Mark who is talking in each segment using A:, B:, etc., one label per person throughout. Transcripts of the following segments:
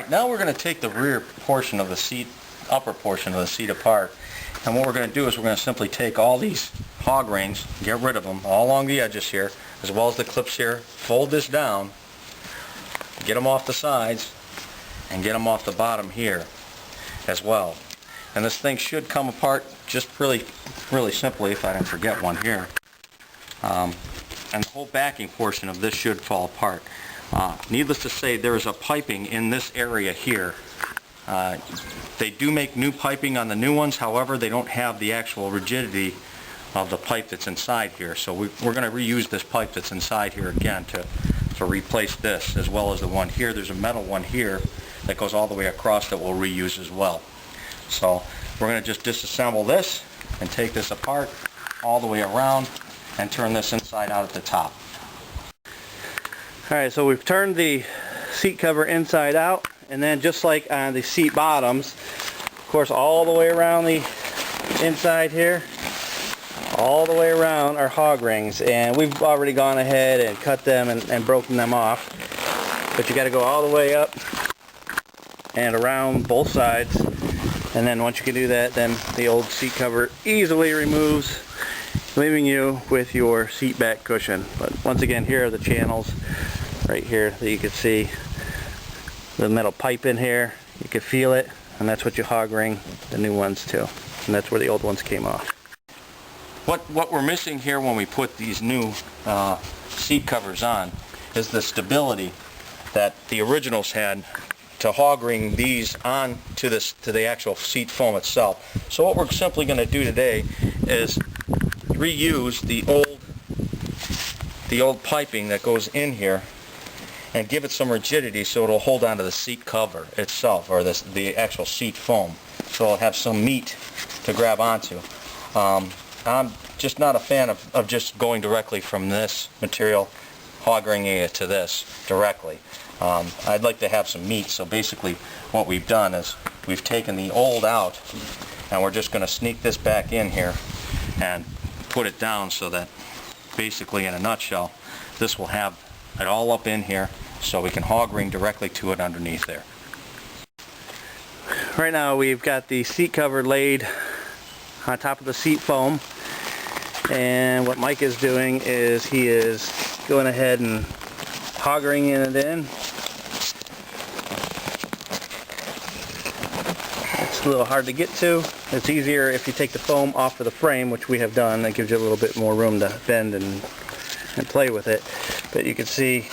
A: Alright, now we're going to take the rear portion of the seat, upper portion of the seat apart, and what we're going to do is we're going to simply take all these hog rings, get rid of them all along the edges here, as well as the clips here, fold this down, get them off the sides, and get them off the bottom here as well. And this thing should come apart just really simply, if I don't forget one here. And the whole backing portion of this should fall apart. Needless to say, there is a piping in this area here. They do make new piping on the new ones, however they don't have the actual rigidity of the pipe that's inside here. So we're going to reuse this pipe that's inside here again to replace this, as well as the one here. There's a metal one here that goes all the way across that we'll reuse as well. So we're going to just disassemble this and take this apart all the way around and turn this inside out at the top. Alright, so we've turned the seat cover inside out, and then just like on the seat bottoms, of course all the way around the inside here, all the way around are hog rings, and we've already gone ahead and cut them and broken them off, but you got to go all the way up and around both sides, and then once you can do that, then the old seat cover easily removes, leaving you with your seat back cushion. But once again, here are the channels right here that you can see the metal pipe in here. You can feel it, and that's what you hog ring the new ones to, and that's where the old ones came off. What we're missing here when we put these new seat covers on is the stability that the originals had to hog ring these on to the actual seat foam itself. So what we're simply going to do today is reuse the old piping that goes in here and give it some rigidity so it'll hold onto the seat cover itself, or the actual seat foam, so it'll have some meat to grab onto. I'm just not a fan of just going directly from this material, hog ringing it to this directly. I'd like to have some meat, so basically what we've done is we've taken the old out and we're just going to sneak this back in here and put it down so that basically, in a nutshell, this will have it all up in here so we can hog ring directly to it underneath there. Right now we've got the seat cover laid on top of the seat foam, and what Mike is doing is he is going ahead and hog ringing it in. It's a little hard to get to. It's easier if you take the foam off of the frame, which we have done. That gives you a little bit more room to bend and play with it. But you can see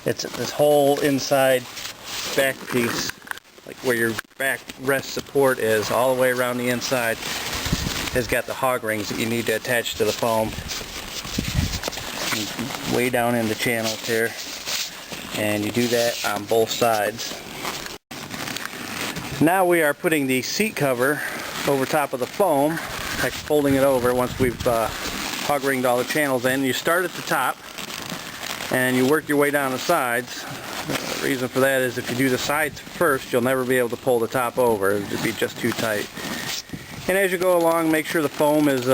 A: it's this whole inside back piece, like where your back rest support is, all the way around the inside, has got the hog rings that you need to attach to the foam. Way down in the channels here, and you do that on both sides. Now we are putting the seat cover over top of the foam, like folding it over once we've hog ringed all the channels in. You start at the top and you work your way down the sides. The reason for that is if you do the sides first, you'll never be able to pull the top over. It'll be just too tight. And as you go along, make sure the foam is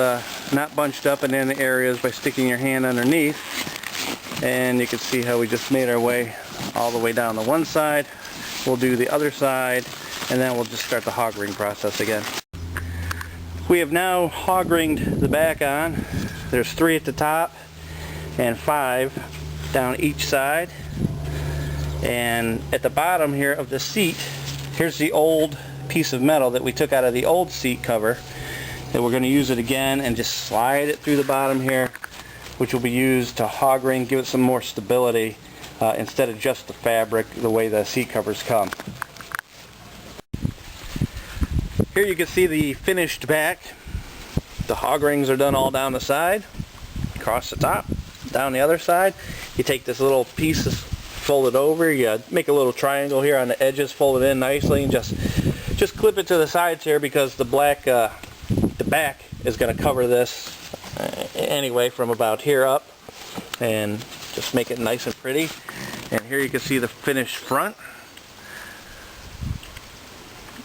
A: not bunched up in any areas by sticking your hand underneath. And you can see how we just made our way all the way down the one side. We'll do the other side, and then we'll just start the hog ring process again. We have now hog ringed the back on. There's 3 at the top and 5 down each side. And at the bottom here of the seat, here's the old piece of metal that we took out of the old seat cover, that we're going to use it again and just slide it through the bottom here, which will be used to hog ring, give it some more stability instead of just the fabric, the way the seat covers come. Here you can see the finished back. The hog rings are done all down the side, across the top, down the other side. You take this little piece, fold it over, you make a little triangle here on the edges, fold it in nicely, and just clip it to the sides here, because the back is going to cover this anyway from about here up, and just make it nice and pretty. And here you can see the finished front,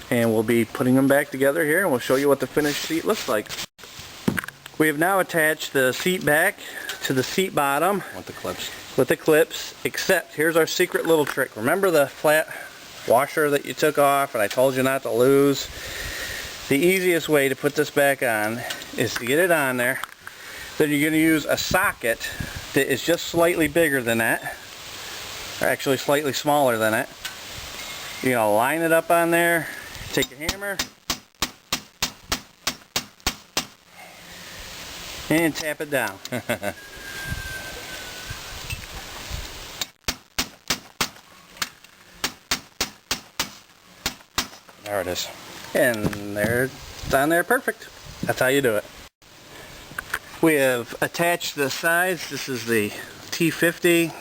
A: and we'll be putting them back together here, and we'll show you what the finished seat looks like. We have now attached the seat back to the seat bottom with the clips, except here's our secret little trick. Remember the flat washer that you took off and I told you not to lose. The easiest way to put this back on is to get it on there. Then you're going to use a socket that is just slightly bigger than that, or actually slightly smaller than it. You're going to line it up on there, take your hammer, and tap it down. There it is. And there, it's on there perfect. That's how you do it. We have attached the sides. This is the T50.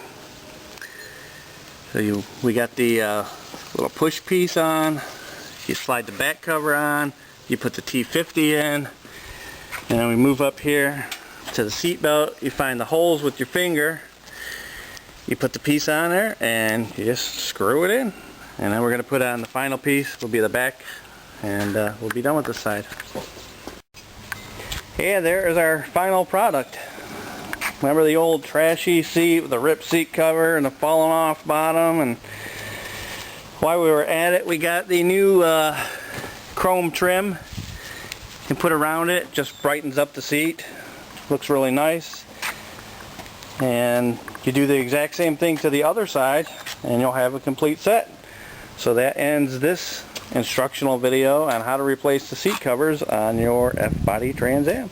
A: So we got the little push piece on. You slide the back cover on. You put the T50 in. And then we move up here to the seat belt. You find the holes with your finger. You put the piece on there and you just screw it in. And then we're going to put on the final piece. Will be the back. And we'll be done with this side. Yeah, there is our final product. Remember the old trashy seat with the ripped seat cover and the falling off bottom? And while we were at it, we got the new chrome trim. You can put around it. Just brightens up the seat. Looks really nice. And you do the exact same thing to the other side and you'll have a complete set. So that ends this instructional video on how to replace the seat covers on your F-Body Trans Am.